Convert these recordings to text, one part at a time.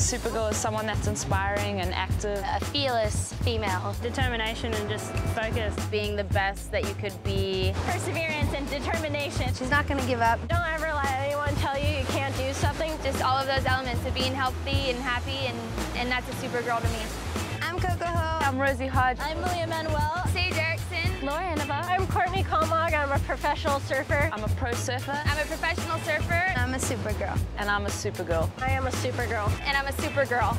Supergirl is someone that's inspiring and active. A fearless female. Determination and just focus. Being the best that you could be. Perseverance and determination. She's not going to give up. Don't ever let anyone tell you you can't do something. Just all of those elements of being healthy and happy, and that's a Supergirl to me. I'm Coco Ho. I'm Rosie Hodge. I'm Malia Manuel. Paige Erickson. Enever. I'm Courtney Conlogue. I'm a professional surfer. I'm a pro surfer. I'm a professional surfer. I'm a Supergirl. And I'm a Supergirl. I am a Supergirl. And I'm a Supergirl.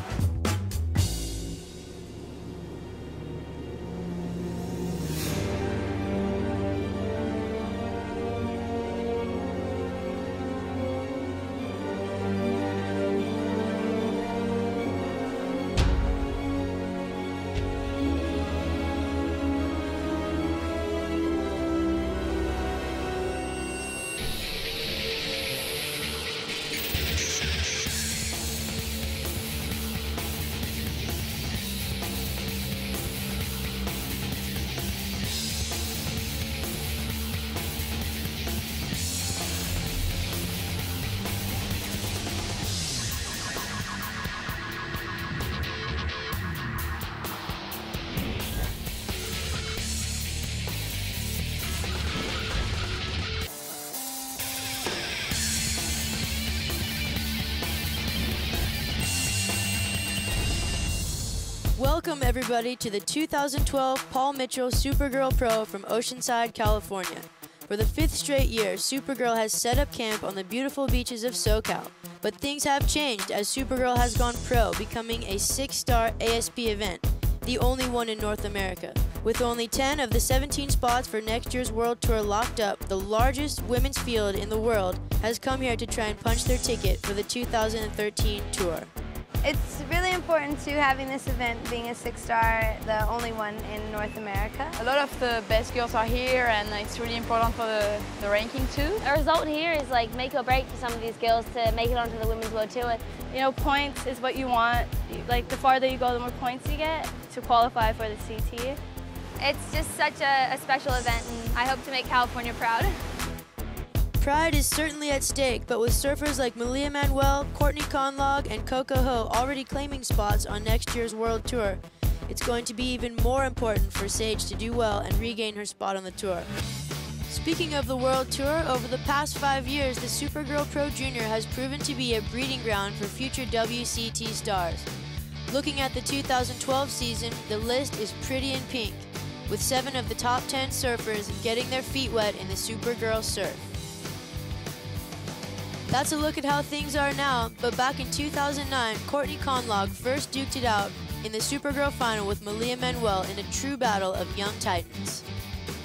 Welcome everybody to the 2012 Paul Mitchell Supergirl Pro from Oceanside, California. For the 5th straight year, Supergirl has set up camp on the beautiful beaches of SoCal. But things have changed as Supergirl has gone pro, becoming a 6-star ASP event, the only one in North America. With only 10 of the 17 spots for next year's World Tour locked up, the largest women's field in the world has come here to try and punch their ticket for the 2013 tour. It's really important to having this event being a 6-star, the only one in North America. A lot of the best girls are here, and it's really important for the ranking too. A result here is like make or break for some of these girls to make it onto the Women's World Tour. You know, points is what you want. Like, the farther you go, the more points you get to qualify for the CT. It's just such a special event, and I hope to make California proud. Pride is certainly at stake, but with surfers like Malia Manuel, Courtney Conlogue, and Coco Ho already claiming spots on next year's World Tour, it's going to be even more important for Sage to do well and regain her spot on the tour. Speaking of the World Tour, over the past 5 years, the Supergirl Pro Junior has proven to be a breeding ground for future WCT stars. Looking at the 2012 season, the list is pretty in pink, with 7 of the top 10 surfers getting their feet wet in the Supergirl surf. That's a look at how things are now, but back in 2009, Courtney Conlogue first duked it out in the Supergirl final with Malia Manuel in a true battle of young titans.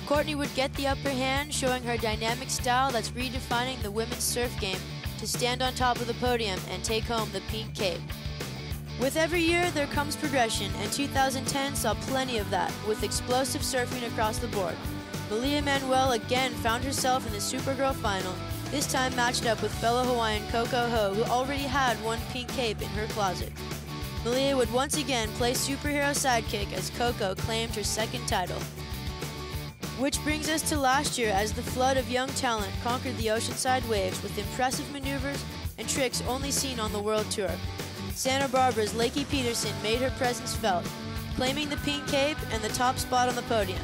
Courtney would get the upper hand, showing her dynamic style that's redefining the women's surf game to stand on top of the podium and take home the pink cape. With every year, there comes progression, and 2010 saw plenty of that, with explosive surfing across the board. Malia Manuel again found herself in the Supergirl final, this time matched up with fellow Hawaiian Coco Ho, who already had one pink cape in her closet. Malia would once again play superhero sidekick as Coco claimed her 2nd title. Which brings us to last year as the flood of young talent conquered the Oceanside waves with impressive maneuvers and tricks only seen on the World Tour. Santa Barbara's Lakey Peterson made her presence felt, claiming the pink cape and the top spot on the podium,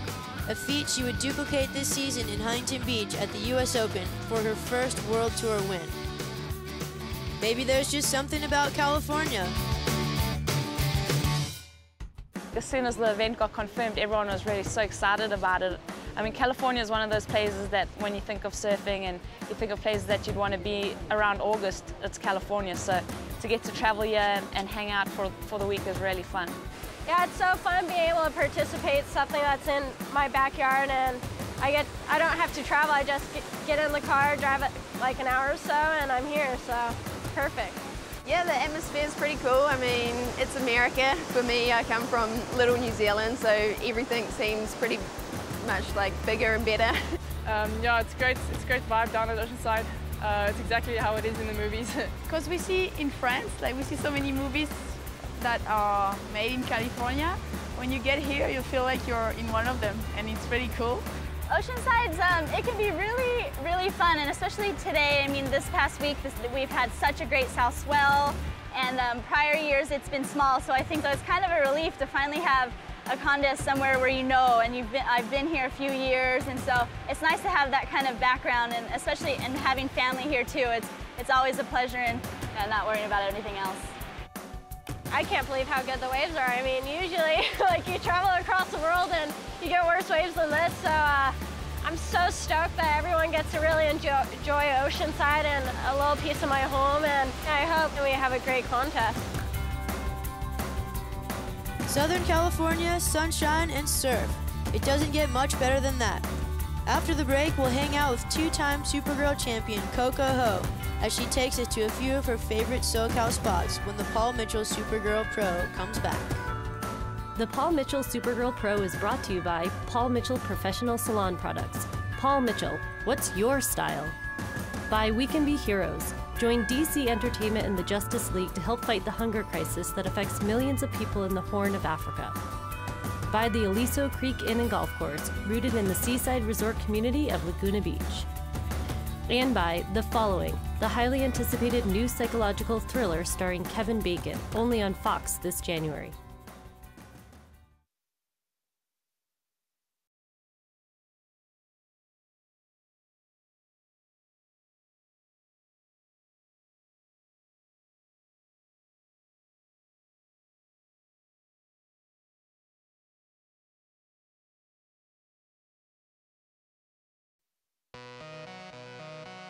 a feat she would duplicate this season in Huntington Beach at the US Open for her first World Tour win. Maybe there's just something about California. As soon as the event got confirmed, everyone was really so excited about it. I mean, California is one of those places that when you think of surfing and you think of places that you'd want to be around August, it's California. So to get to travel here and hang out for the week is really fun. Yeah, it's so fun being able to participate in something that's in my backyard, and I don't have to travel. I just get in the car, drive it like an hour or so, and I'm here, so it's perfect. Yeah, the atmosphere is pretty cool. I mean, it's America. For me, I come from little New Zealand, so everything seems pretty much like bigger and better. Yeah, it's great. It's a great vibe down at Oceanside. It's exactly how it is in the movies. Because we see in France, like we see so many movies that are made in California. When you get here, you feel like you're in one of them, and it's pretty cool. Oceanside's, it can be really, really fun, and especially today. I mean, this past week, we've had such a great south swell, and Prior years it's been small, so I think that it's kind of a relief to finally have a contest somewhere where you know, and I've been here a few years, and so it's nice to have that kind of background, and especially in having family here too. It's always a pleasure, and not worrying about anything else. I can't believe how good the waves are. I mean, usually like you travel across the world and you get worse waves than this, so I'm so stoked that everyone gets to really enjoy Oceanside and a little piece of my home, and I hope that we have a great contest. Southern California, sunshine, and surf. It doesn't get much better than that. After the break, we'll hang out with two-time Supergirl champion Coco Ho as she takes us to a few of her favorite SoCal spots when the Paul Mitchell Supergirl Pro comes back. The Paul Mitchell Supergirl Pro is brought to you by Paul Mitchell Professional Salon Products. Paul Mitchell, what's your style? By We Can Be Heroes. Join DC Entertainment and the Justice League to help fight the hunger crisis that affects millions of people in the Horn of Africa. By the Aliso Creek Inn and Golf Course, rooted in the seaside resort community of Laguna Beach. And by The Following, the highly anticipated new psychological thriller starring Kevin Bacon, only on Fox this January.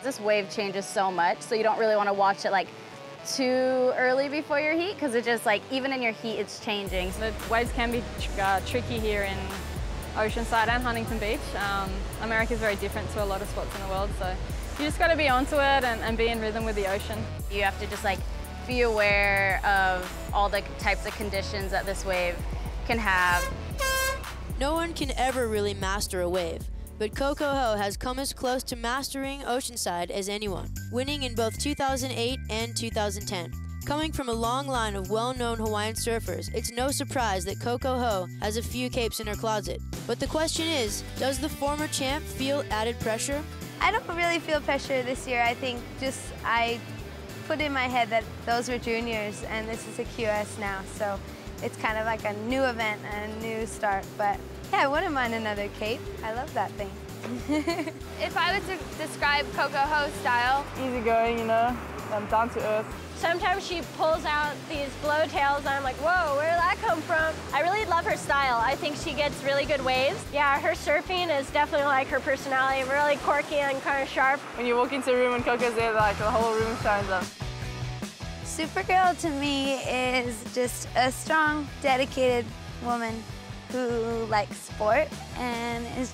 This wave changes so much, so you don't really want to watch it like too early before your heat, because it just like, even in your heat, it's changing. The waves can be tricky here in Oceanside and Huntington Beach. America is very different to a lot of spots in the world, so you just got to be onto it and be in rhythm with the ocean. You have to just like be aware of all the types of conditions that this wave can have. No one can ever really master a wave, but Coco Ho has come as close to mastering Oceanside as anyone, winning in both 2008 and 2010. Coming from a long line of well-known Hawaiian surfers, it's no surprise that Coco Ho has a few capes in her closet. But the question is, does the former champ feel added pressure? I don't really feel pressure this year. I think I put in my head that those were juniors and this is a QS now, so it's kind of like a new event and a new start. But yeah, I wouldn't mind another cape. I love that thing. If I was to describe Coco Ho's style, Easygoing, you know, down to earth. Sometimes she pulls out these blowtails and I'm like, whoa, where did that come from? I really love her style. I think she gets really good waves. Yeah, her surfing is definitely like her personality, really quirky and kind of sharp. When you walk into a room and Coco's there, like the whole room shines up. Supergirl to me is just a strong, dedicated woman who likes sport and has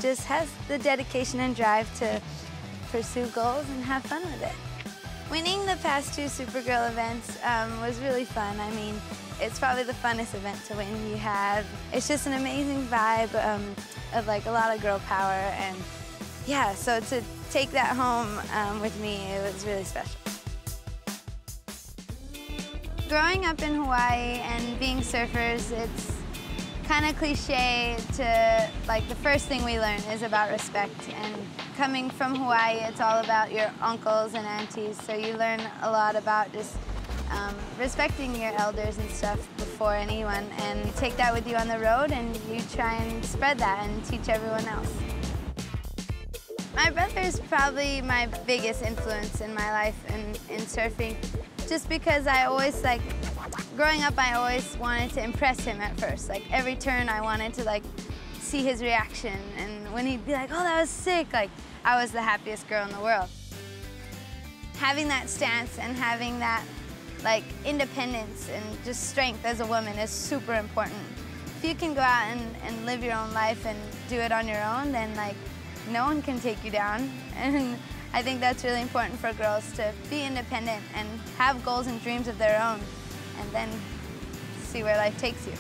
the dedication and drive to pursue goals and have fun with it. Winning the past two Supergirl events was really fun. I mean, it's probably the funnest event to win. It's just an amazing vibe of like a lot of girl power, and yeah, so to take that home with me, it was really special. Growing up in Hawaii and being surfers, it's kind of cliche to, like, the first thing we learn is about respect. And coming from Hawaii, it's all about your uncles and aunties, so you learn a lot about just respecting your elders and stuff before anyone, and take that with you on the road, and you try and spread that and teach everyone else. My brother is probably my biggest influence in my life in surfing, just because I always, like, growing up, I always wanted to impress him at first. Like, every turn I wanted to, like, see his reaction, and when he'd be like, oh, that was sick, like, I was the happiest girl in the world. Having that stance and having that, like, independence and just strength as a woman is super important. If you can go out and live your own life and do it on your own, then, like, no one can take you down. And I think that's really important for girls, to be independent and have goals and dreams of their own, and then see where life takes you.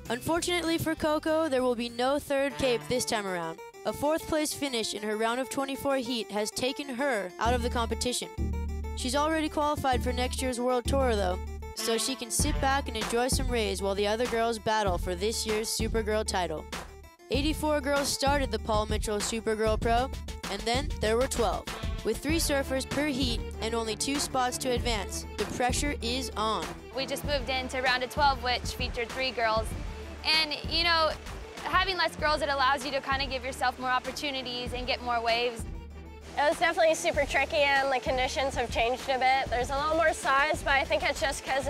Unfortunately for Coco, there will be no third cape this time around. A fourth-place finish in her round of 24 heat has taken her out of the competition. She's already qualified for next year's World Tour, though, so she can sit back and enjoy some rays while the other girls battle for this year's Supergirl title. 84 girls started the Paul Mitchell Supergirl Pro, and then there were 12. With 3 surfers per heat and only 2 spots to advance, the pressure is on. We just moved into round of 12, which featured 3 girls. And, you know, having less girls, it allows you to kind of give yourself more opportunities and get more waves. It was definitely super tricky, and the conditions have changed a bit. There's a little more size, but I think it's just because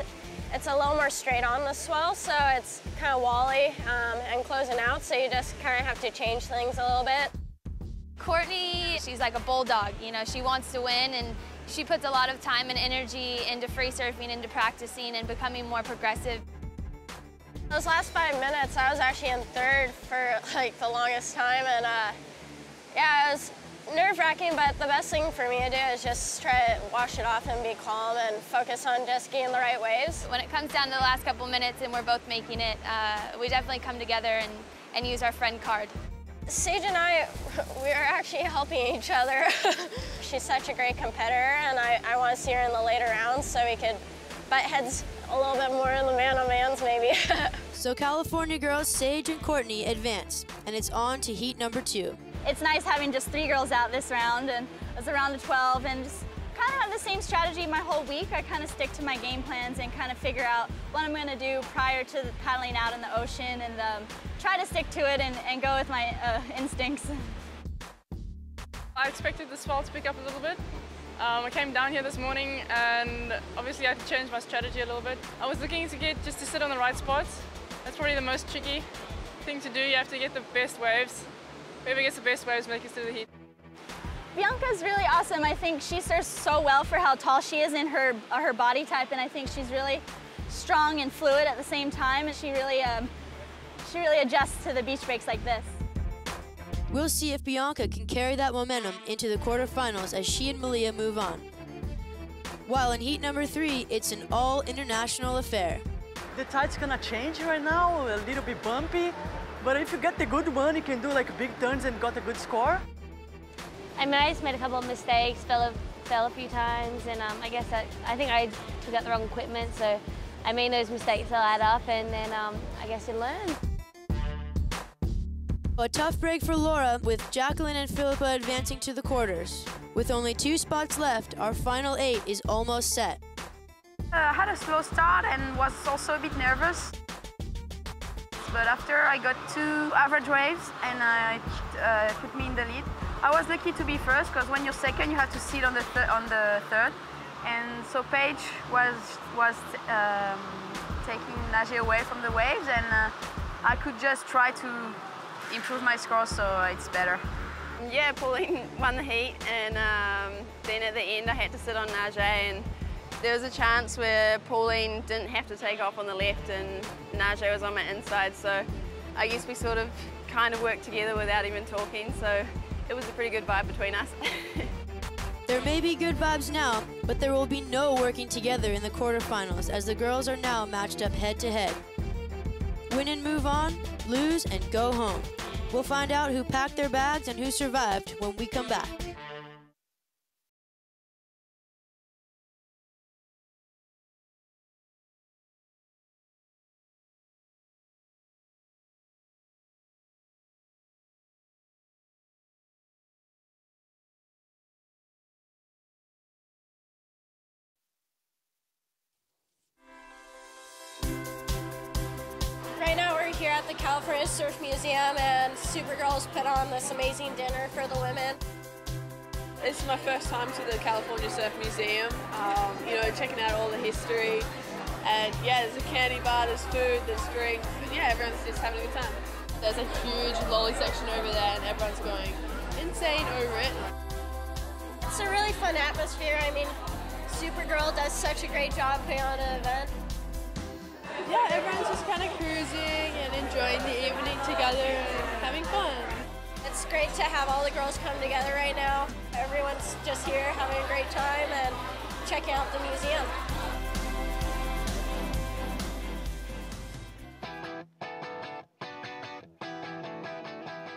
it's a little more straight on the swell, so it's kind of wally and closing out, so you just kind of have to change things a little bit. Courtney, she's like a bulldog, you know, she wants to win, and she puts a lot of time and energy into free surfing, into practicing and becoming more progressive. Those last 5 minutes, I was actually in 3rd for like the longest time, and yeah, it was nerve-wracking, but the best thing for me to do is just try to wash it off and be calm and focus on just getting the right waves. When it comes down to the last couple minutes and we're both making it, we definitely come together and use our friend card. Sage and I, we're actually helping each other. She's such a great competitor, and I want to see her in the later rounds so we could butt heads a little bit more in the man-on-mans maybe. So California girls Sage and Courtney advance, and it's on to heat number 2. It's nice having just 3 girls out this round, and it was a round of 12, and just kind of have the same strategy my whole week. I kind of stick to my game plans and kind of figure out what I'm going to do prior to paddling out in the ocean, and try to stick to it and go with my instincts. I expected the swell to pick up a little bit. I came down here this morning, and obviously I had to change my strategy a little bit. I was looking to get just to sit on the right spots. That's probably the most tricky thing to do. You have to get the best waves. Whoever gets the best waves makes it through the heat. Bianca's really awesome. I think she surfs so well for how tall she is in her body type, and I think she's really strong and fluid at the same time, and she really adjusts to the beach breaks like this. We'll see if Bianca can carry that momentum into the quarterfinals as she and Malia move on. While in heat number 3, it's an all-international affair. The tide's gonna change right now, a little bit bumpy, but if you get the good one, you can do like big turns and got a good score. I mean, I just made a couple of mistakes, fell a few times, and I think I took out the wrong equipment, so I made those mistakes that add up, and then I guess you learn. A tough break for Laura, with Jacqueline and Philippa advancing to the quarters. With only 2 spots left, our final 8 is almost set. I had a slow start and was also a bit nervous. But after I got 2 average waves and it put me in the lead. I was lucky to be first, because when you're second, you have to sit on the third. And so Paige was taking Najee away from the waves, and I could just try to improve my score so it's better. Yeah, Pauline won the heat, and then at the end I had to sit on Najee, and there was a chance where Pauline didn't have to take off on the left and Najee was on my inside, so I guess we sort of kind of worked together without even talking, so it was a pretty good vibe between us. There may be good vibes now, but there will be no working together in the quarterfinals, as the girls are now matched up head-to-head. Win and move on, lose and go home. We'll find out who packed their bags and who survived when we come back. Right now we're here at the California Surf Museum, and Supergirl's put on this amazing dinner for the women. This is my first time to the California Surf Museum, you know, checking out all the history. And yeah, there's a candy bar, there's food, there's drinks, and yeah, everyone's just having a good time. There's a huge lolly section over there, and everyone's going insane over it. It's a really fun atmosphere. I mean, Supergirl does such a great job putting on an event. Yeah, everyone's just kind of cruising and enjoying the evening together and having fun. It's great to have all the girls come together right now. Everyone's just here having a great time and checking out the museum.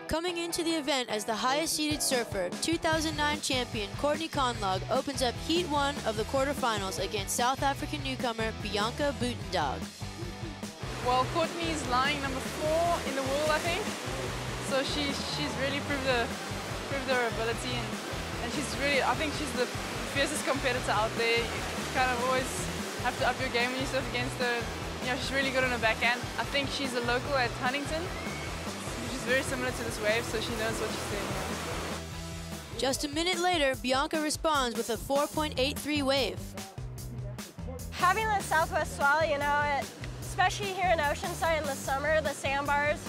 Coming into the event as the highest-seeded surfer, 2009 champion Courtney Conlogue opens up Heat 1 of the quarterfinals against South African newcomer Bianca Buitendog. Well, Courtney's lying number 4 in the world, I think. So she's really proved her ability, and I think she's the fiercest competitor out there. You kind of always have to up your game when you surf against her. You know, she's really good on her backhand. I think she's a local at Huntington, which is very similar to this wave, so she knows what she's doing. Just a minute later, Bianca responds with a 4.83 wave. Having the southwest swell, you know, especially here in Oceanside in the summer, the sandbars,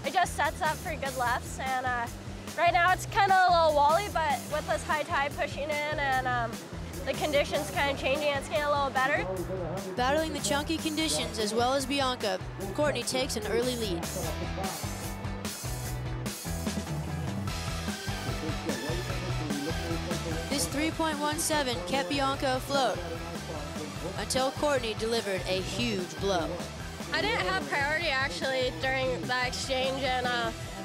it just sets up for good lefts. And right now it's kind of a little wally, but with this high tide pushing in and the conditions kind of changing, it's getting a little better. Battling the chunky conditions as well as Bianca, Courtney takes an early lead. This 3.17 kept Bianca afloat until Courtney delivered a huge blow. I didn't have priority actually during that exchange, and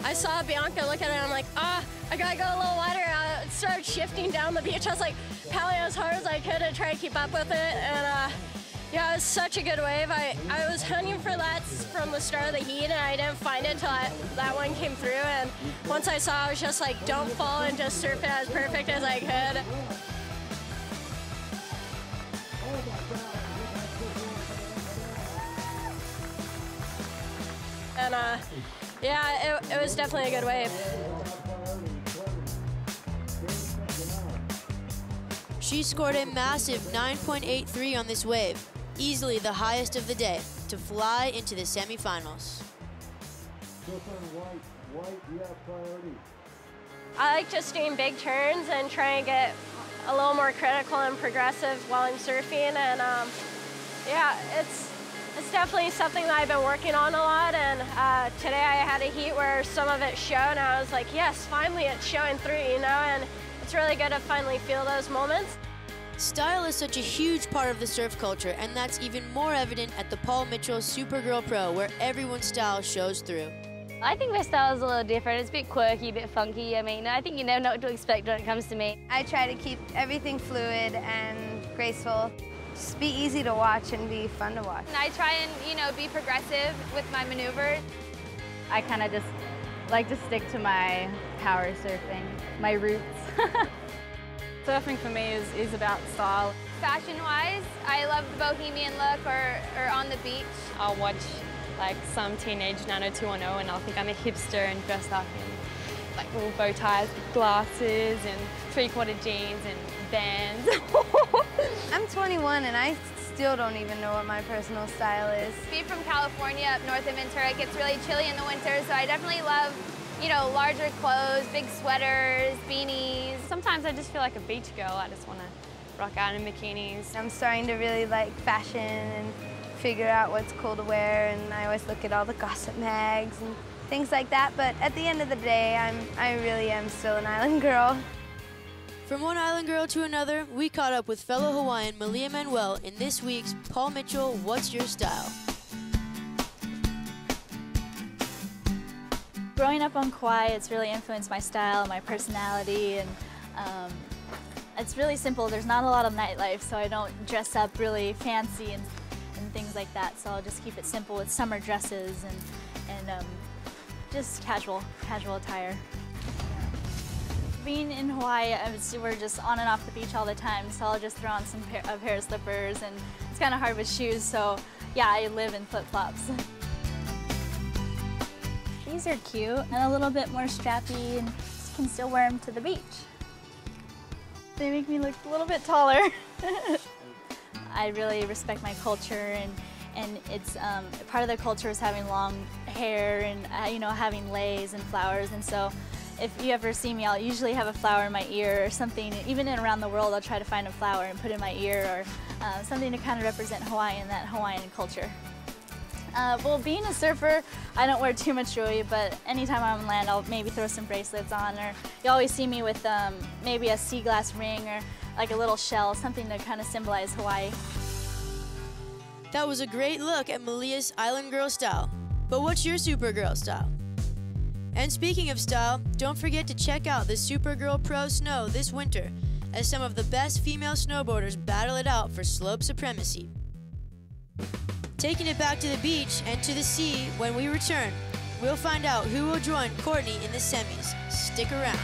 I saw Bianca look at it and I'm like, I gotta go a little wider. I started shifting down the beach. I was like paddling as hard as I could to try to keep up with it, and yeah, it was such a good wave. I was hunting for that from the start of the heat, and I didn't find it until that one came through, and once I saw it, I was just like, don't fall and just surf it as perfect as I could. And yeah, it was definitely a good wave. She scored a massive 9.83 on this wave, easily the highest of the day, to fly into the semifinals. I like just doing big turns and trying to get a little more critical and progressive while I'm surfing, and yeah, it's definitely something that I've been working on a lot, and today I had a heat where some of it showed, and I was like, yes, finally it's showing through, you know, and it's really good to finally feel those moments. Style is such a huge part of the surf culture, and that's even more evident at the Paul Mitchell Supergirl Pro, where everyone's style shows through. I think my style is a little different. It's a bit quirky, a bit funky. I mean, I think you never know what to expect when it comes to me. I try to keep everything fluid and graceful. Just be easy to watch and be fun to watch. And I try and, you know, be progressive with my maneuvers. I kind of just like to stick to my power surfing, my roots. Surfing for me is about style. Fashion-wise, I love the bohemian look or on the beach. I'll watch like some teenage Nano 210 and I'll think I'm a hipster and dressed up in like little bow ties, glasses and three-quarter jeans and Vans. I'm 21 and I still don't even know what my personal style is. Being from California up north of Ventura, it gets really chilly in the winter, so I definitely love, you know, larger clothes, big sweaters, beanies. Sometimes I just feel like a beach girl. I just want to rock out in bikinis. I'm starting to really like fashion and figure out what's cool to wear, and I always look at all the gossip mags and things like that, but at the end of the day, I really am still an island girl. From one island girl to another, we caught up with fellow Hawaiian Malia Manuel in this week's Paul Mitchell What's Your Style? Growing up on Kauai, it's really influenced my style and my personality, and it's really simple. There's not a lot of nightlife, so I don't dress up really fancy and things like that, so I'll just keep it simple with summer dresses and just casual attire. Being in Hawaii, we're just on and off the beach all the time, so I'll just throw on a pair of slippers, and it's kind of hard with shoes, so yeah, I live in flip-flops. These are cute and a little bit more strappy, and can still wear them to the beach. They make me look a little bit taller. I really respect my culture, and it's part of the culture is having long hair and you know, having leis and flowers, and so if you ever see me, I'll usually have a flower in my ear or something. Even around the world, I'll try to find a flower and put it in my ear, or something to kind of represent Hawaii and that Hawaiian culture. Well, being a surfer, I don't wear too much jewelry, but anytime I'm on land, I'll maybe throw some bracelets on, or you always see me with maybe a sea glass ring or like a little shell, something to kind of symbolize Hawaii. That was a great look at Malia's Island Girl style. But what's your Supergirl style? And speaking of style, don't forget to check out the Supergirl Pro Snow this winter, as some of the best female snowboarders battle it out for slope supremacy. Taking it back to the beach and to the sea when we return, we'll find out who will join Courtney in the semis. Stick around.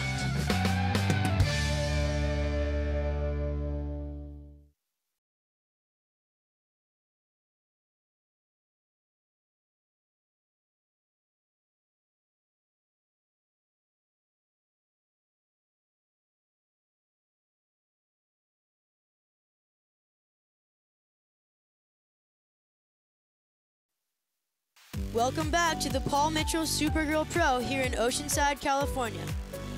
Welcome back to the Paul Mitchell Supergirl Pro here in Oceanside, California.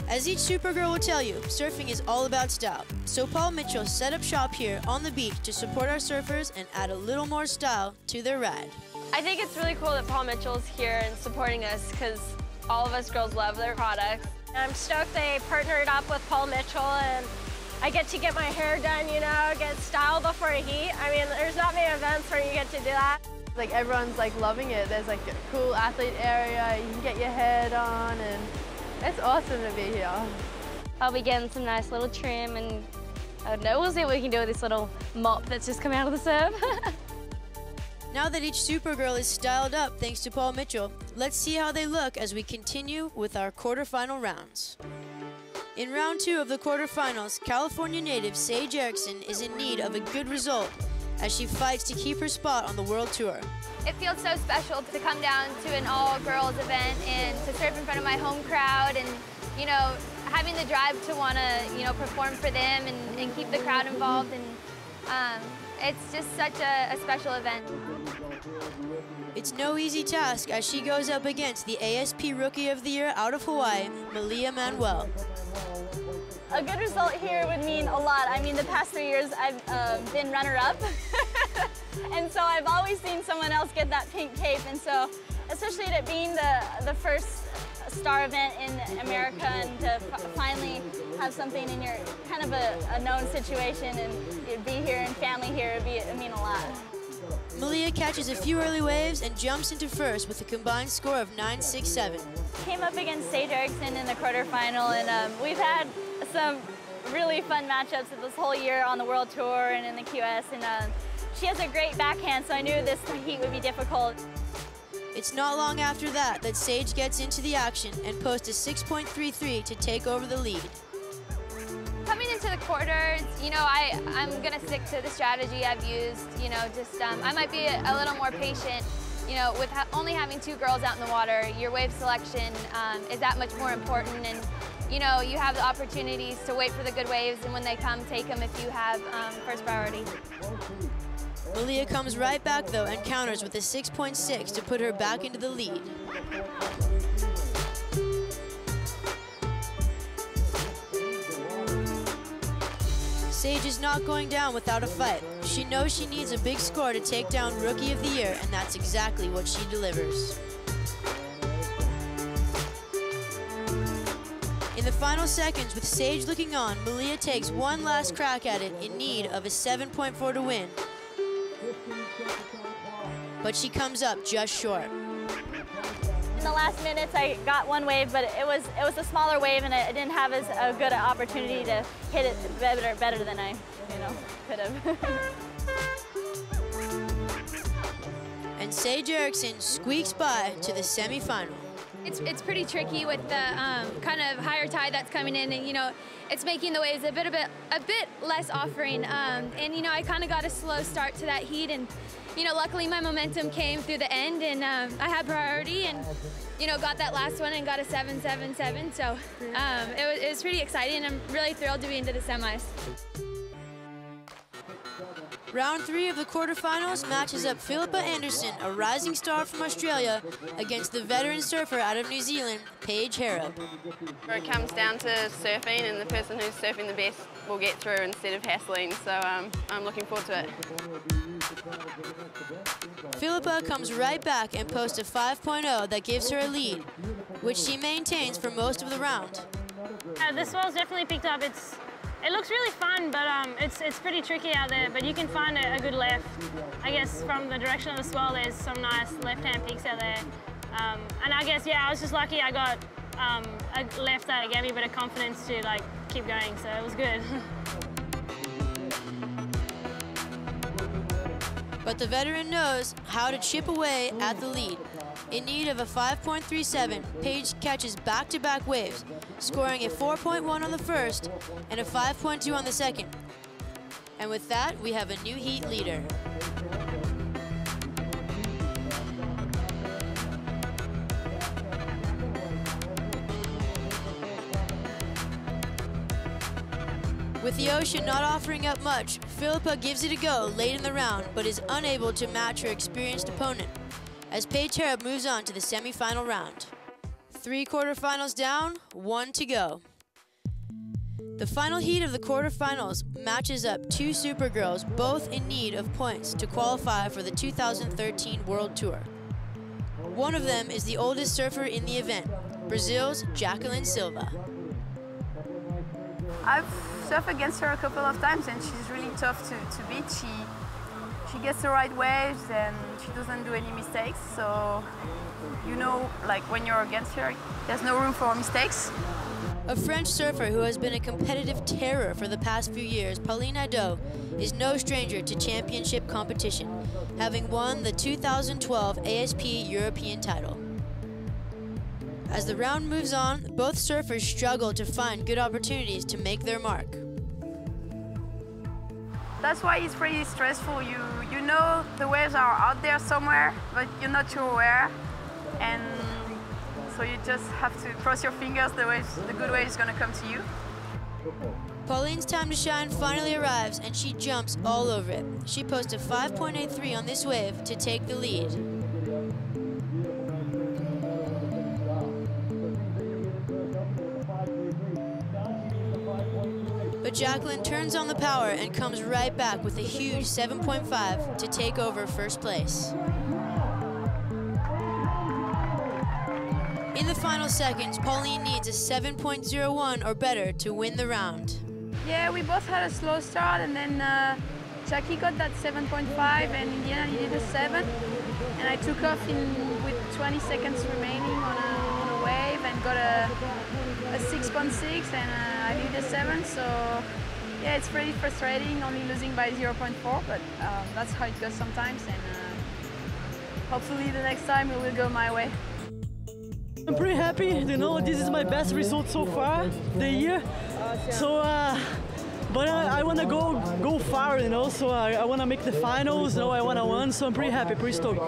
As each Supergirl will tell you, surfing is all about style. So Paul Mitchell set up shop here on the beach to support our surfers and add a little more style to their ride. I think it's really cool that Paul Mitchell's here and supporting us because all of us girls love their products. I'm stoked they partnered up with Paul Mitchell and I get to get my hair done, you know, get styled before a heat. I mean, there's not many events where you get to do that. Like everyone's like loving it. There's like a cool athlete area, you can get your hair done and it's awesome to be here. I'll be getting some nice little trim and I don't know, we'll see what we can do with this little mop that's just come out of the surf. Now that each Supergirl is styled up thanks to Paul Mitchell, let's see how they look as we continue with our quarterfinal rounds. In round 2 of the quarterfinals, California native Paige Erickson is in need of a good result as she fights to keep her spot on the World Tour. It feels so special to come down to an all-girls event and to surf in front of my home crowd and, you know, having the drive to want to, you know, perform for them and keep the crowd involved. And it's just such a special event. It's no easy task as she goes up against the ASP Rookie of the Year out of Hawaii, Malia Manuel. A good result here would mean a lot. I mean, the past 3 years I've been runner-up. And so I've always seen someone else get that pink cape. And so, especially it being the first star event in America and to finally have something in your kind of a known situation and be here and family here, it'd mean a lot. Malia catches a few early waves and jumps into first with a combined score of 9.67. Came up against Paige Erickson in the quarterfinal, and we've had some really fun matchups this whole year on the World Tour and in the QS, and she has a great backhand, so I knew this heat would be difficult. It's not long after that Paige gets into the action and posts a 6.33 to take over the lead. Coming into the quarters, you know, I'm going to stick to the strategy I've used, you know, just I might be a little more patient. You know, with only having 2 girls out in the water, your wave selection is that much more important, and you know, you have the opportunities to wait for the good waves, and when they come, take them if you have first priority. Malia comes right back though and counters with a 6.6 to put her back into the lead. Paige is not going down without a fight. She knows she needs a big score to take down Rookie of the Year, and that's exactly what she delivers. In the final seconds, with Paige looking on, Malia takes one last crack at it in need of a 7.4 to win. But she comes up just short. In the last minutes, I got one wave, but it was a smaller wave, and I didn't have as a good opportunity to hit it better than I, could have. And Paige Erickson squeaks by to the semifinal. It's pretty tricky with the kind of higher tide that's coming in, and it's making the waves a bit less offering. And I kind of got a slow start to that heat, and luckily my momentum came through the end, and I had priority, and got that last one and got a 7.77. So it was pretty exciting, and I'm really thrilled to be into the semis. Round 3 of the quarterfinals matches up Philippa Anderson, a rising star from Australia, against the veteran surfer out of New Zealand, Paige Hareb. It comes down to surfing, and the person who's surfing the best will get through instead of hassling, so I'm looking forward to it. Philippa comes right back and posts a 5.0 that gives her a lead, which she maintains for most of the round. The swell's definitely picked up. It looks really fun, but it's pretty tricky out there, but you can find a good left. I guess from the direction of the swell, there's some nice left-hand peaks out there. And I guess, I was just lucky I got a left that gave me a bit of confidence to keep going, so it was good. But the veteran knows how to chip away at the lead. In need of a 5.37, Paige catches back-to-back waves, scoring a 4.1 on the first and a 5.2 on the second. And with that, we have a new heat leader. With the ocean not offering up much, Philippa gives it a go late in the round, but is unable to match her experienced opponent. as Paige Hareb moves on to the semi-final round. 3 quarterfinals down, 1 to go. The final heat of the quarterfinals matches up 2 Supergirls, both in need of points to qualify for the 2013 World Tour. One of them is the oldest surfer in the event, Brazil's Jacqueline Silva. I've surfed against her a couple of times and she's really tough to beat. She gets the right waves and she doesn't do any mistakes. So, you know, like when you're against her, there's no room for mistakes. A French surfer who has been a competitive terror for the past few years, Pauline Ado, is no stranger to championship competition, having won the 2012 ASP European title. As the round moves on, both surfers struggle to find good opportunities to make their mark. That's why it's pretty stressful. You know the waves are out there somewhere, but you're not sure where. And so you just have to cross your fingers, the good wave is going to come to you. Pauline's time to shine finally arrives, and she jumps all over it. She posted 5.83 on this wave to take the lead. But Jacqueline turns on the power and comes right back with a huge 7.5 to take over first place. In the final seconds, Pauline needs a 7.01 or better to win the round. Yeah, we both had a slow start and then Jackie got that 7.5 and in the end I needed a 7. And I took off with 20 seconds remaining on a wave and got a 6.6 and I needed a 7. So yeah, it's pretty frustrating, only losing by 0.4, but that's how it goes sometimes. And hopefully the next time it will go my way. I'm pretty happy, you know, this is my best result so far, the year. So, but I want to go far, you know, so I want to make the finals, you know, I want to win, so I'm pretty happy, pretty stoked.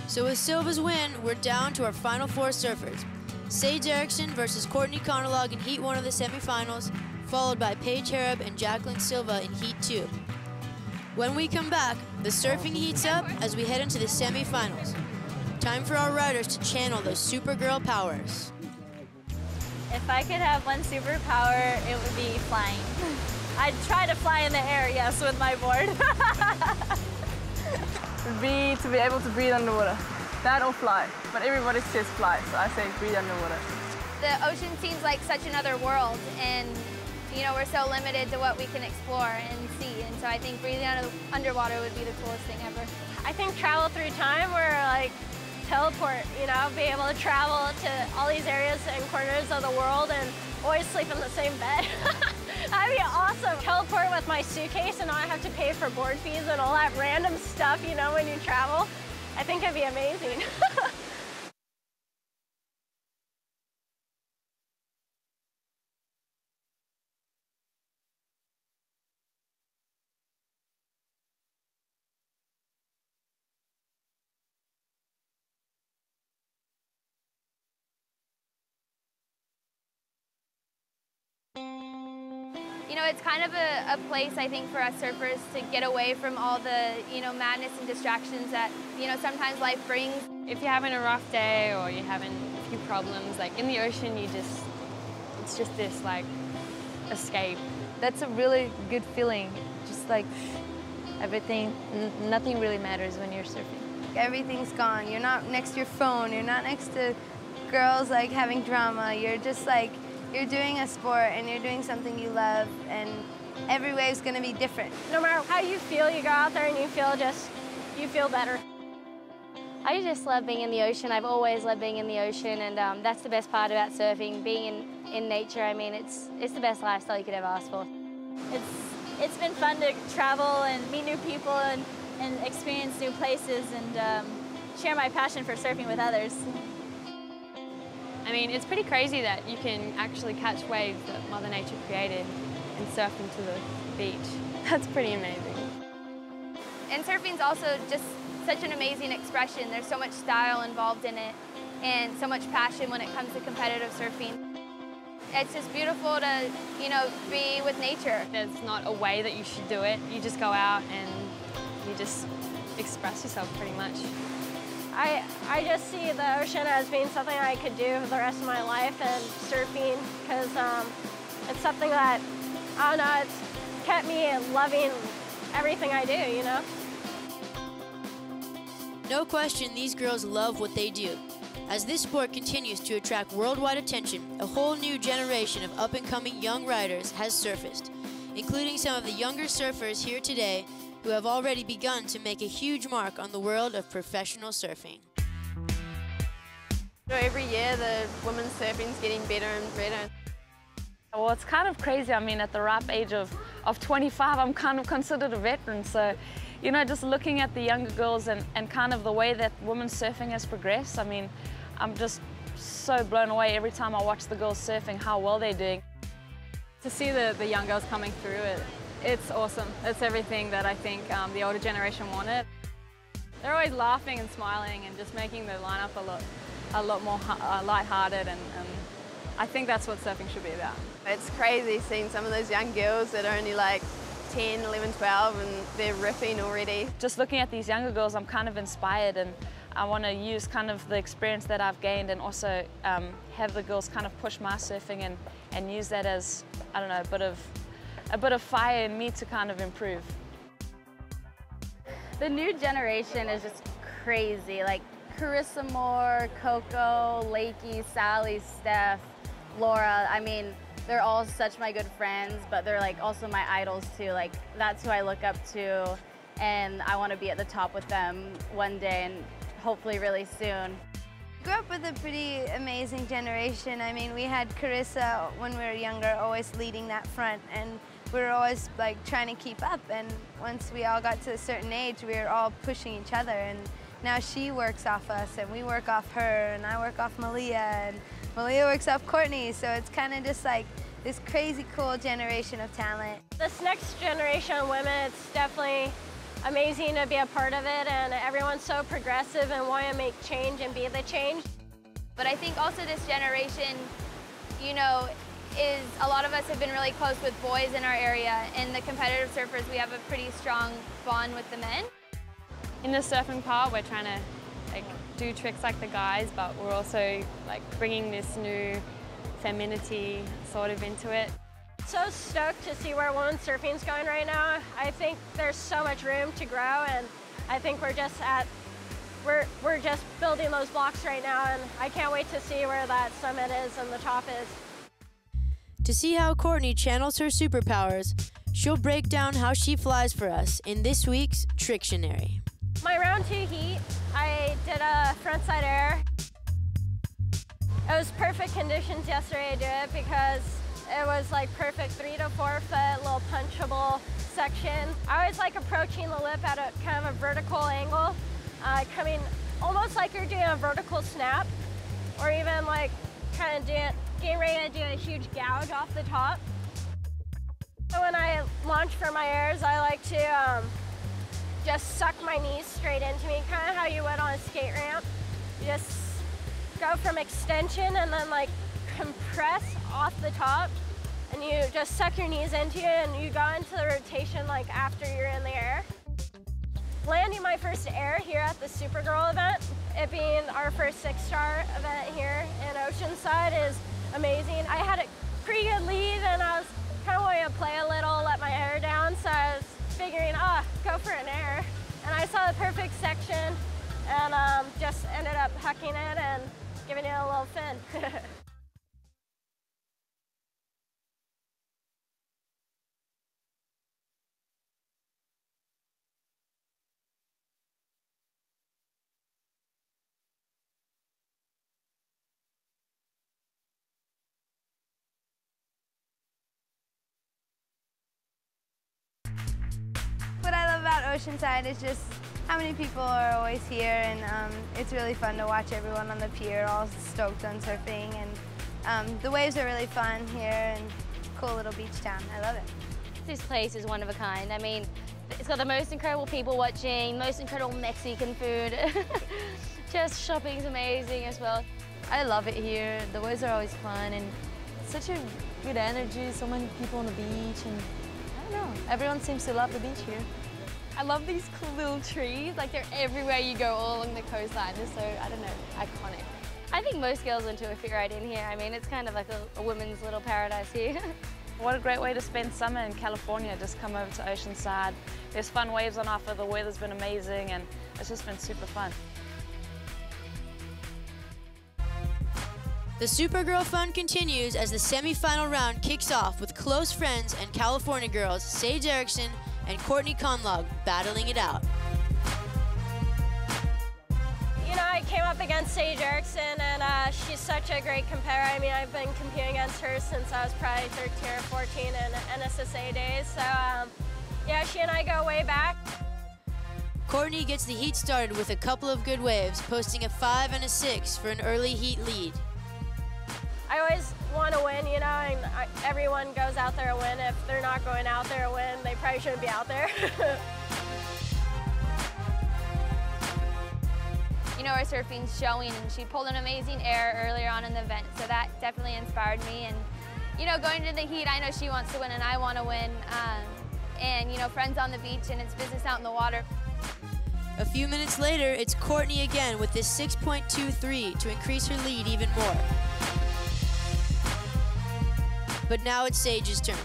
So with Silva's win, we're down to our final 4 surfers. Sage Erickson versus Courtney Conlogue in Heat 1 of the semifinals, followed by Paige Hareb and Jacqueline Silva in Heat 2. When we come back, the surfing heats up as we head into the semifinals. Time for our riders to channel those Supergirl powers. If I could have one superpower, it would be flying. I'd try to fly in the air, yes, with my board. Would be to be able to breathe underwater. That or fly, but everybody says fly, so I say breathe underwater. The ocean seems like such another world, and you know, we're so limited to what we can explore and see, and so I think breathing underwater would be the coolest thing ever. I think travel through time, or like teleport, you know, be able to travel to all these areas and corners of the world and always sleep in the same bed. That'd be awesome. Teleport with my suitcase and not have to pay for board fees and all that random stuff, you know, when you travel. I think it'd be amazing. You know, it's kind of a place, I think, for us surfers to get away from all the, you know, madness and distractions that, you know, sometimes life brings. If you're having a rough day or you're having a few problems, like in the ocean, it's just this like escape. That's a really good feeling. Just like everything, nothing really matters when you're surfing. Everything's gone. You're not next to your phone. You're not next to girls like having drama. You're just like, you're doing a sport and you're doing something you love, and every wave's gonna be different. No matter how you feel, you go out there and you feel better. I just love being in the ocean. I've always loved being in the ocean, and that's the best part about surfing, being in nature. I mean, it's the best lifestyle you could ever ask for. It's been fun to travel and meet new people and experience new places and share my passion for surfing with others. I mean, it's pretty crazy that you can actually catch waves that Mother Nature created and surf them to the beach. That's pretty amazing. And surfing's also just such an amazing expression. There's so much style involved in it and so much passion when it comes to competitive surfing. It's just beautiful to, you know, be with nature. There's not a way that you should do it. You just go out and you just express yourself pretty much. I just see the ocean as being something I could do for the rest of my life, and surfing, because it's something that, I don't know, it's kept me loving everything I do, you know? No question, these girls love what they do. As this sport continues to attract worldwide attention, a whole new generation of up-and-coming young riders has surfaced, including some of the younger surfers here today who have already begun to make a huge mark on the world of professional surfing. Every year the women's surfing is getting better and better. Well, it's kind of crazy. I mean, at the ripe age of 25, I'm kind of considered a veteran. So, you know, just looking at the younger girls and kind of the way that women's surfing has progressed, I mean, I'm just so blown away every time I watch the girls surfing, how well they're doing. To see the young girls coming through, it's awesome. It's everything that I think the older generation wanted. They're always laughing and smiling and just making the lineup a lot more lighthearted, and I think that's what surfing should be about. It's crazy seeing some of those young girls that are only like 10, 11, 12 and they're ripping already. Just looking at these younger girls, I'm kind of inspired, and I want to use kind of the experience that I've gained and also have the girls kind of push my surfing and use that as, I don't know, a bit of fire in me to kind of improve. The new generation is just crazy. Like Carissa Moore, Coco, Lakey, Sally, Steph, Laura. I mean, they're all such my good friends, but they're like also my idols too. Like that's who I look up to, and I want to be at the top with them one day, and hopefully really soon. Grew up with a pretty amazing generation. I mean, we had Carissa when we were younger, always leading that front, and we were always like trying to keep up. And once we all got to a certain age, we were all pushing each other. And now she works off us, and we work off her, and I work off Malia, and Malia works off Courtney. So it's kind of just like this crazy cool generation of talent. This next generation of women, it's definitely amazing to be a part of it, and everyone's so progressive and want to make change and be the change. But I think also this generation, you know, a lot of us have been really close with boys in our area, and the competitive surfers, we have a pretty strong bond with the men. In the surfing part, we're trying to do tricks like the guys, but we're also bringing this new femininity sort of into it. So stoked to see where women's surfing is going right now. I think there's so much room to grow, and I think we're just building those blocks right now, and I can't wait to see where that summit is and the top is. To see how Courtney channels her superpowers, she'll break down how she flies for us in this week's Trictionary. My round 2 heat, I did a frontside air. It was perfect conditions yesterday to do it because it was like perfect 3 to 4 foot, little punchable section. I always like approaching the lip at a kind of a vertical angle, coming almost like you're doing a vertical snap, or even like kind of getting ready to do a huge gouge off the top. So when I launch for my airs, I like to just suck my knees straight into me, kind of how you would on a skate ramp. You just go from extension and then like compress off the top, and you just suck your knees into you, and you go into the rotation like after you're in the air. Landing my first air here at the Supergirl event, it being our first 6-star event here in Oceanside, is amazing. I had a pretty good lead, and I was kind of wanting to play a little, let my hair down, so I was figuring, go for an air. And I saw the perfect section, and just ended up hucking it and giving it a little fin. What I love about Oceanside is just how many people are always here, and it's really fun to watch everyone on the pier all stoked on surfing, and the waves are really fun here, and cool little beach town. I love it. This place is one of a kind. I mean, it's got the most incredible people watching, most incredible Mexican food. Just shopping's amazing as well. I love it here. The waves are always fun, and such a good energy, so many people on the beach, and I don't know, everyone seems to love the beach here. I love these cool little trees. Like they're everywhere you go all along the coastline. They're so, I don't know, iconic. I think most girls want to fit right in here. I mean, it's kind of like a women's little paradise here. What a great way to spend summer in California. Just come over to Oceanside. There's fun waves on offer. The weather's been amazing and it's just been super fun. The Supergirl fun continues as the semi-final round kicks off with close friends and California girls Paige Erickson and Courtney Conlogue battling it out. You know, I came up against Paige Erickson, and she's such a great competitor. I mean, I've been competing against her since I was probably 13 or 14 in NSSA days. So, yeah, she and I go way back. Courtney gets the heat started with a couple of good waves, posting a 5 and a 6 for an early heat lead. I always want to win, you know, and everyone goes out there to win. If they're not going out there to win, they probably shouldn't be out there. You know, our surfing's showing, and she pulled an amazing air earlier on in the event, so that definitely inspired me. And, you know, going to the heat, I know she wants to win and I want to win. And, you know, friends on the beach and it's business out in the water. A few minutes later, it's Courtney again with this 6.23 to increase her lead even more. But now it's Saige's turn.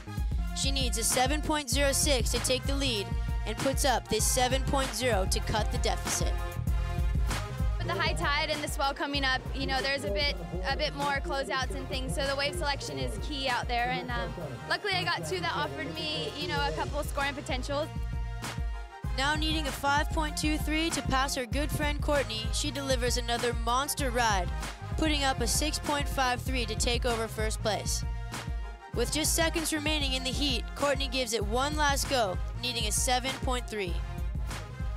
She needs a 7.06 to take the lead and puts up this 7.0 to cut the deficit. With the high tide and the swell coming up, you know, there's a bit more closeouts and things, so the wave selection is key out there. And luckily I got two that offered me, you know, a couple of scoring potentials. Now needing a 5.23 to pass her good friend Courtney, she delivers another monster ride, putting up a 6.53 to take over first place. With just seconds remaining in the heat, Courtney gives it one last go, needing a 7.3.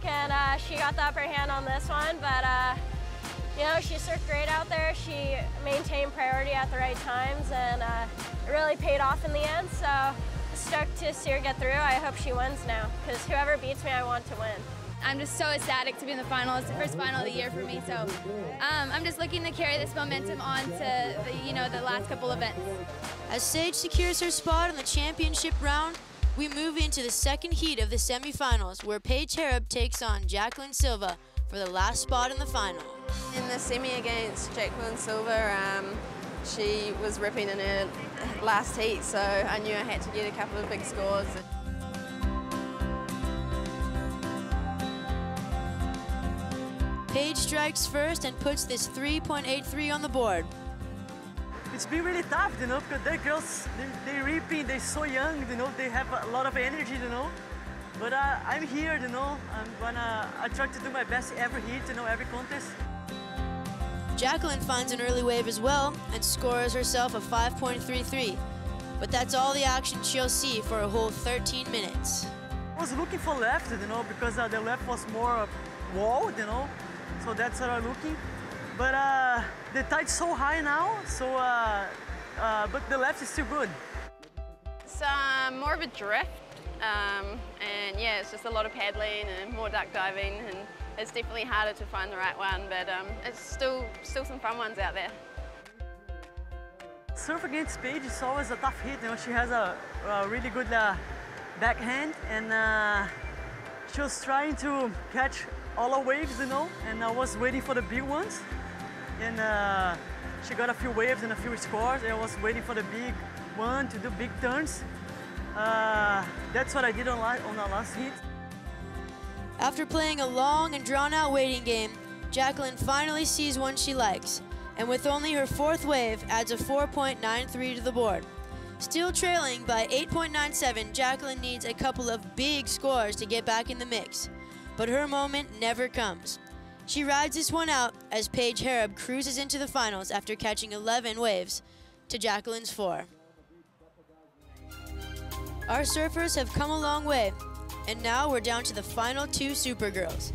And she got the upper hand on this one, but you know, she surfed great out there. She maintained priority at the right times, and it really paid off in the end. So stoked to see her get through. I hope she wins now, because whoever beats me, I want to win. I'm just so ecstatic to be in the final. It's the first final of the year for me, so I'm just looking to carry this momentum on to the last couple events. As Saige secures her spot in the championship round, we move into the second heat of the semifinals, where Paige Hareb takes on Jacqueline Silva for the last spot in the final. In the semi against Jacqueline Silva, she was ripping in her last heat, so I knew I had to get a couple of big scores. Paige strikes first and puts this 3.83 on the board. It's been really tough, you know, because the girls, they're ripping, they're so young, you know, they have a lot of energy, you know. But I'm here, you know, I try to do my best every heat, you know, every contest. Jacqueline finds an early wave as well and scores herself a 5.33. But that's all the action she'll see for a whole 13 minutes. I was looking for left, you know, because the left was more walled, you know, so that's what I'm looking. But the tide's so high now, so but the left is still good. It's more of a drift, and yeah, it's just a lot of paddling and more duck diving, and it's definitely harder to find the right one, but it's still some fun ones out there. Surf against Paige is always a tough hit, you know, she has a really good backhand, and she was trying to catch all our waves, you know, and I was waiting for the big ones. And she got a few waves and a few scores. I was waiting for the big one to do big turns. That's what I did on the last heat. After playing a long and drawn-out waiting game, Jacqueline finally sees one she likes, and with only her fourth wave, adds a 4.93 to the board. Still trailing by 8.97, Jacqueline needs a couple of big scores to get back in the mix, but her moment never comes. She rides this one out as Paige Hareb cruises into the finals after catching 11 waves to Jacqueline's 4. Our surfers have come a long way, and now we're down to the final two Supergirls.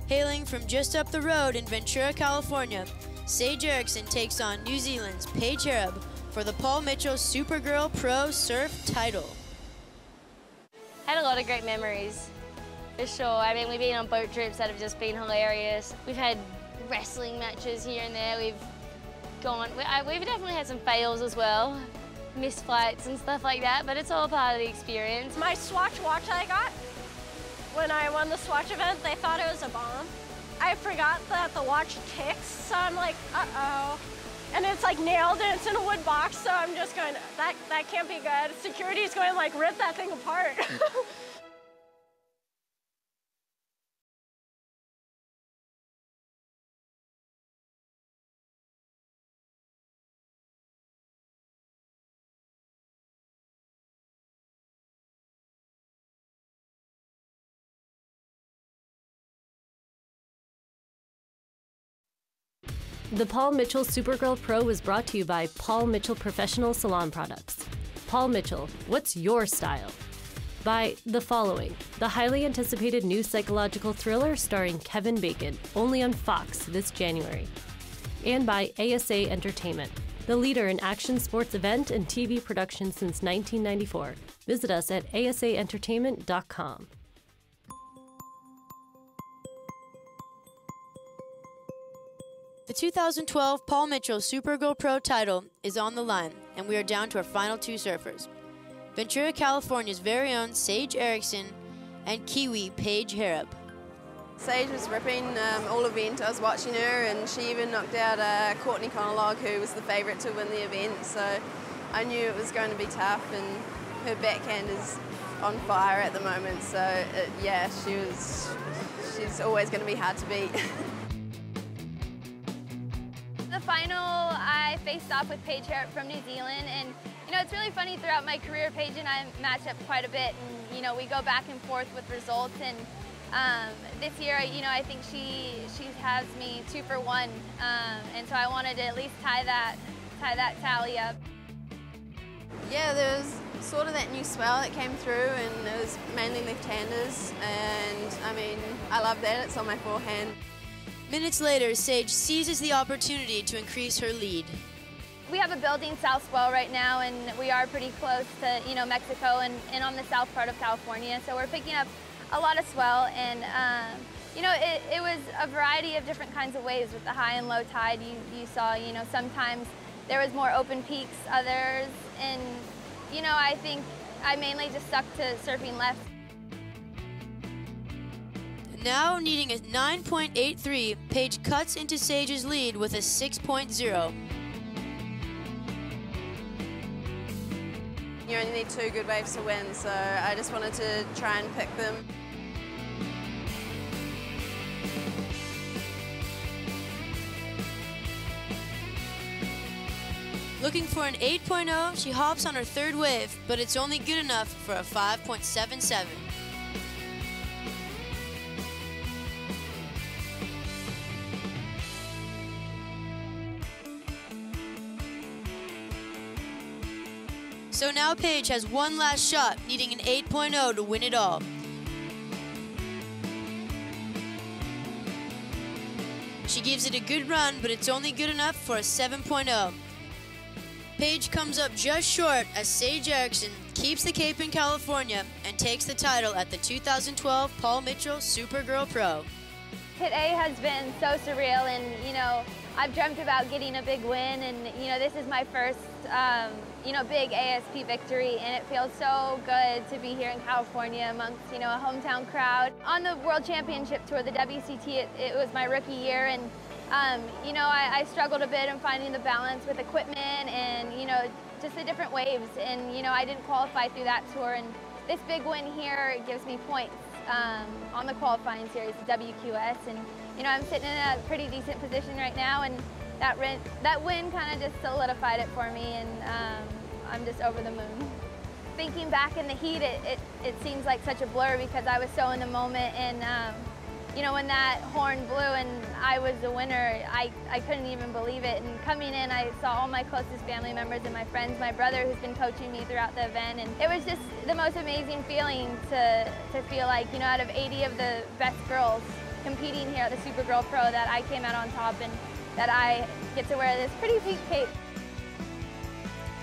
Hailing from just up the road in Ventura, California, Paige Erickson takes on New Zealand's Paige Hareb for the Paul Mitchell Supergirl Pro Surf title. Had a lot of great memories. For sure. I mean, we've been on boat trips that have just been hilarious. We've had wrestling matches here and there. We've definitely had some fails as well, missed flights and stuff like that, but it's all part of the experience. My Swatch watch that I got, when I won the Swatch event, they thought it was a bomb. I forgot that the watch ticks, so I'm like, uh-oh. And it's like nailed and it's in a wood box, so I'm just going, that can't be good. Security's going to like rip that thing apart. The Paul Mitchell Supergirl Pro was brought to you by Paul Mitchell Professional Salon Products. Paul Mitchell, what's your style? By The Following, the highly anticipated new psychological thriller starring Kevin Bacon, only on Fox this January. And by ASA Entertainment, the leader in action sports event and TV production since 1994. Visit us at asaentertainment.com. The 2012 Paul Mitchell Supergirl Pro title is on the line, and we are down to our final two surfers. Ventura, California's very own Sage Erickson and Kiwi Paige Hareb. Sage was ripping all event. I was watching her, and she even knocked out Courtney Conlogue, who was the favourite to win the event. So I knew it was going to be tough, and her backhand is on fire at the moment. So yeah, she's always going to be hard to beat. The final, I faced off with Paige Hareb from New Zealand, and you know, it's really funny, throughout my career, Paige and I match up quite a bit, and you know, we go back and forth with results, and this year, you know, I think she has me 2 for 1, and so I wanted to at least tie that tally up. Yeah, there was sort of that new swell that came through, and it was mainly left-handers, and I mean, I love that, it's on my forehand. Minutes later, Sage seizes the opportunity to increase her lead. We have a building south swell right now, and we are pretty close to, you know, Mexico and on the south part of California, so we're picking up a lot of swell, and you know, it was a variety of different kinds of waves with the high and low tide. You saw, you know, sometimes there was more open peaks, others, and you know, I think I mainly just stuck to surfing left. Now needing a 9.83, Paige cuts into Sage's lead with a 6.0. You only need 2 good waves to win, so I just wanted to try and pick them. Looking for an 8.0, she hops on her 3rd wave, but it's only good enough for a 5.77. So now Paige has one last shot, needing an 8.0 to win it all. She gives it a good run, but it's only good enough for a 7.0. Paige comes up just short as Sage Erickson keeps the cape in California and takes the title at the 2012 Paul Mitchell Supergirl Pro. Hit A has been so surreal, and you know, I've dreamt about getting a big win, and you know, this is my first you know, big ASP victory, and it feels so good to be here in California amongst, you know, a hometown crowd. On the World Championship Tour, the WCT, it was my rookie year, and you know, I struggled a bit in finding the balance with equipment and, you know, just the different waves, and you know, I didn't qualify through that tour, and this big win here gives me points on the qualifying series, the WQS, and you know, I'm sitting in a pretty decent position right now, and that win kind of just solidified it for me, and I'm just over the moon. Thinking back in the heat, it seems like such a blur because I was so in the moment, and you know, when that horn blew and I was the winner, I couldn't even believe it. And coming in, I saw all my closest family members and my friends, my brother who's been coaching me throughout the event, and it was just the most amazing feeling to feel like, you know, out of 80 of the best girls competing here at the Supergirl Pro, that I came out on top and that I get to wear this pretty pink cape.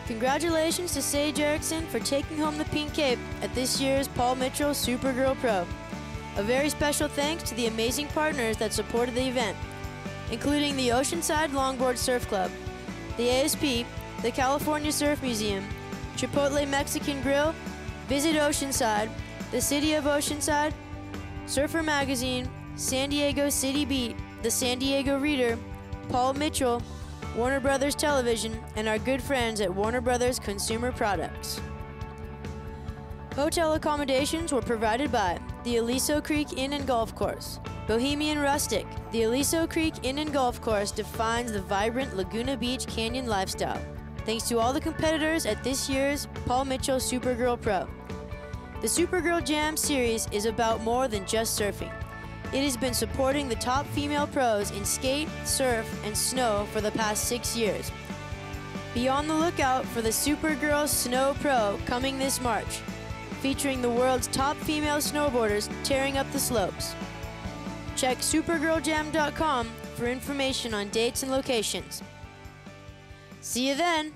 Congratulations to Sage Erickson for taking home the pink cape at this year's Paul Mitchell Supergirl Pro. A very special thanks to the amazing partners that supported the event, including the Oceanside Longboard Surf Club, the ASP, the California Surf Museum, Chipotle Mexican Grill, Visit Oceanside, the City of Oceanside, Surfer Magazine, San Diego City Beat, the San Diego Reader, Paul Mitchell, Warner Brothers Television, and our good friends at Warner Brothers Consumer Products. Hotel accommodations were provided by the Aliso Creek Inn and Golf Course. Bohemian Rustic. The Aliso Creek Inn and Golf Course defines the vibrant Laguna Beach Canyon lifestyle. Thanks to all the competitors at this year's Paul Mitchell Supergirl Pro. The Supergirl Jam Series is about more than just surfing. It has been supporting the top female pros in skate, surf, and snow for the past 6 years. Be on the lookout for the Supergirl Snow Pro coming this March, featuring the world's top female snowboarders tearing up the slopes. Check supergirljam.com for information on dates and locations. See you then!